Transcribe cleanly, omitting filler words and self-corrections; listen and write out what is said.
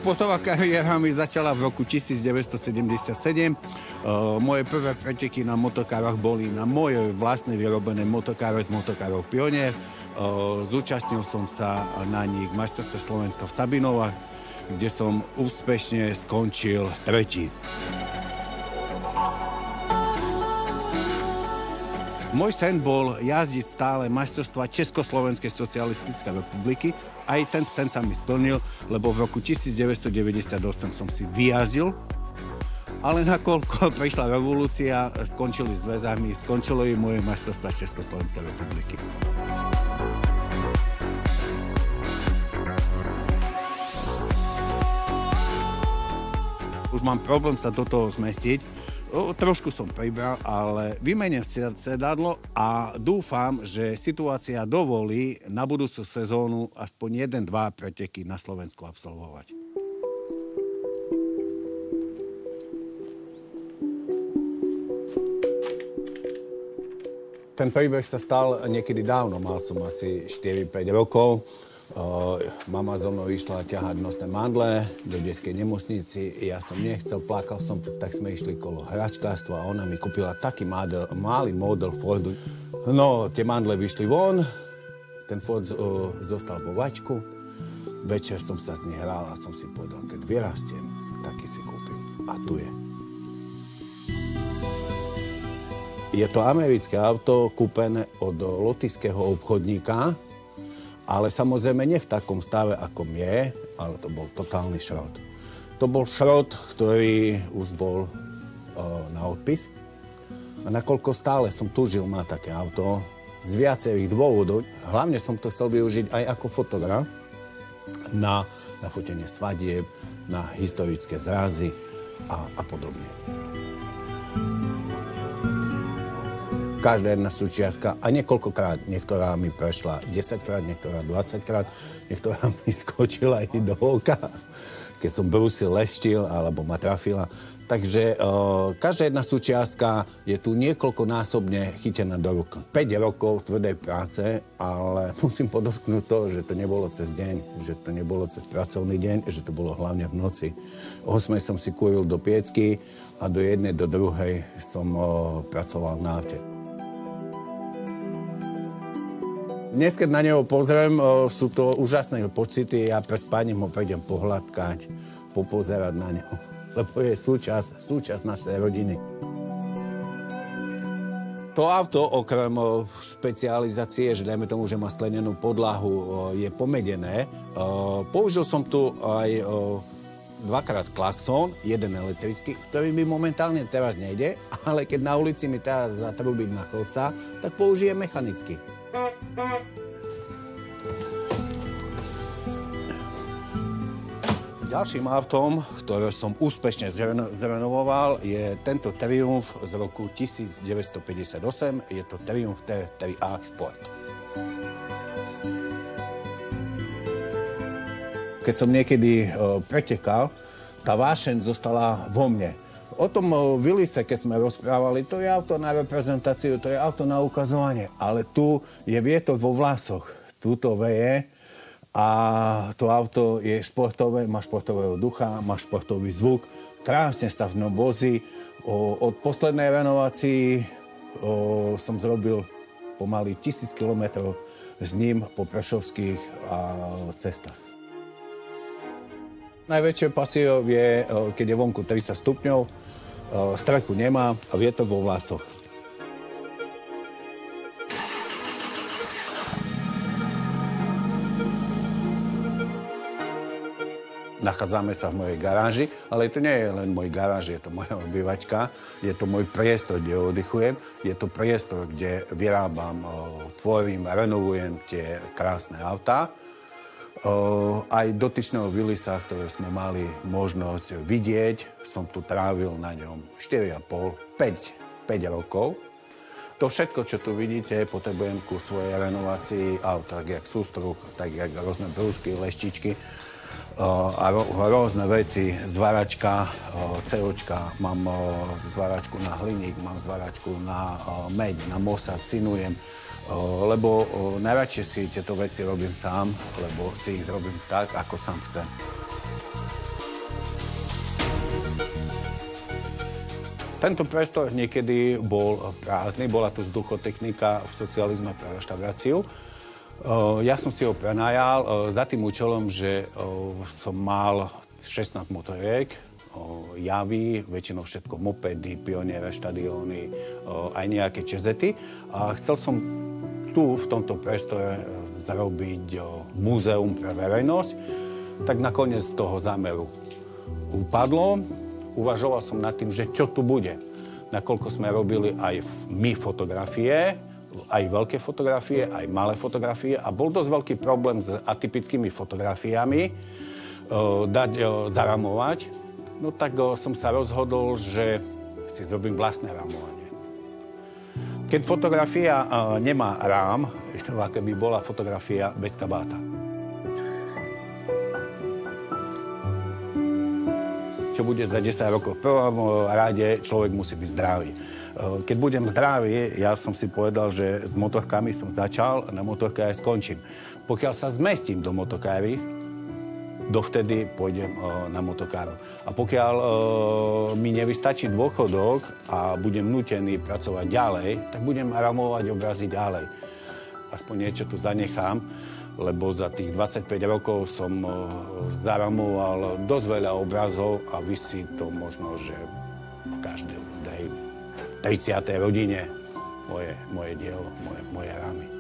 Športová kariéra mi začala v roku 1977. Moje prvé preteky na motokárach boli na mojej vlastnej vyrobené motokáre z motokárov Pionier. Zúčastnil som sa na nich v majstrovstve Slovenska v Sabinovách, kde som úspešne skončil tretí. Môj sen bol jazdiť stále majstrovstvá Československej socialistickej republiky. Aj ten sen sa mi splnil, lebo v roku 1998 som si vyjazdil. Ale nakoľko prišla revolúcia, skončili s väzami, skončilo i moje majstrovstvá Československej republiky. Už mám problém sa do toho zmestiť. Trošku som pribral, ale vymeniem sedadlo a dúfam, že situácia dovolí na budúcu sezónu aspoň 1-2 preteky na Slovensku absolvovať. Ten príbeh sa stal niekedy dávno, mal som asi 4-5 rokov. Mama so mnou išla ťahať nosné mandle do detskej nemocnici. Ja som nechcel, plakal som, tak sme išli kolo hračkárstva a ona mi kúpila taký malý model Fordu. No, tie mandle vyšli von, ten Ford zostal vo vačku. Večer som sa z nej hral a som si povedal, keď vyrastiem, taký si kúpim. A tu je. Je to americké auto kúpené od lotyšského obchodníka, ale samozrejme nie v takom stave, ako je, ale to bol totálny šrot. To bol šrot, ktorý už bol na odpis. A nakoľko stále som túžil mať také auto, z viacerých dôvodov, hlavne som to chcel využiť aj ako fotograf na fotenie svadieb, na historické zrazy a podobne. Každá jedna súčiastka a niekoľkokrát, niektorá mi prešla 10-krát, niektorá 20-krát, niektorá mi skočila i do oka, keď som brúsil, leštil alebo ma trafila. Takže každá jedna súčiastka je tu niekoľkonásobne chytená do ruk. 5 rokov tvrdej práce, ale musím podotknúť to, že to nebolo cez deň, že to nebolo cez pracovný deň, že to bolo hlavne v noci. O 8 som si kúril do piecky a do 1, do 2 som pracoval na aute. Dnes, keď na neho pozriem, sú to úžasné pocity. Ja pred spaním ho prídem pohľadkať, popozerať na neho, lebo je súčasť našej rodiny. To auto, okrem špecializácie, že dajme tomu, že má sklenenú podlahu, je pomedené. Použil som tu aj 2-krát klaxón, jeden elektrický, ktorý mi momentálne teraz nejde, ale keď na ulici mi teraz zatrúbiť na chodca, tak použijem mechanicky. Ďalším autom, ktoré som úspešne zrenovoval, je tento Triumph z roku 1958. Je to Triumph T3A Sport. Keď som niekedy pretekal, tá vášeň zostala vo mne. O tom Willise, keď sme rozprávali, to je auto na reprezentáciu, to je auto na ukazovanie, ale tu je vietor vo vlasoch, tu to veje a to auto je športové, má športového ducha, má športový zvuk, krásne sa v ňom vozí. Od poslednej renovácii som zrobil pomaly 1000 kilometrov s ním po prešovských cestách. Najväčšie pasiou je, keď je vonku 30 stupňov, strechu nemá a vietor vo vlasoch. Nachádzame sa v mojej garáži, ale to nie je len môj garáž, je to moja obývačka, je to môj priestor, kde oddychujem, je to priestor, kde vyrábam, tvorím, renovujem tie krásne autá. Aj dotyčného Willisa, ktoré sme mali možnosť vidieť, som tu trávil na ňom 4,5, 5 rokov. To všetko, čo tu vidíte, potrebujem ku svojej renovácii aut, tak jak sústruh, tak jak rôzne brúsky, leštičky a rôzne veci, zváračka, COčka, mám zváračku na hliník, mám zváračku na meď, na mosa, cinujem. Lebo najradšej si tieto veci robím sám, lebo si ich zrobím tak, ako sám chcem. Tento priestor niekedy bol prázdny, bola tu vzduchotechnika v socializme pre reštauráciu. Ja som si ho prenajal za tým účelom, že som mal 16 motoriek, javy, väčšinou všetko mopedy, pioniere, štadióny, aj nejaké čezety. A chcel som tu, v tomto priestore, zrobiť múzeum pre verejnosť, tak nakoniec z toho zámeru upadlo. Uvažoval som nad tým, že čo tu bude. Nakoľko sme robili aj my fotografie, aj veľké fotografie, aj malé fotografie a bol dosť veľký problém s atypickými fotografiami zaramovať. No tak som sa rozhodol, že si zrobím vlastné ramovanie. Keď fotografia nemá rám, je to ako by bola fotografia bez kabáta. Čo bude za 10 rokov? V prvom rade človek musí byť zdravý. Keď budem zdravý, ja som si povedal, že s motorkami som začal, na motorke aj skončím. Pokiaľ sa zmestím do motokáry, dovtedy pôjdem na motokáru. A pokiaľ mi nevystačí dôchodok a budem nútený pracovať ďalej, tak budem ramovať obrazy ďalej. Aspoň niečo tu zanechám, lebo za tých 25 rokov som zaramoval dosť veľa obrazov a visí to možno, že v každej 30. rodine moje dielo, moje rámy.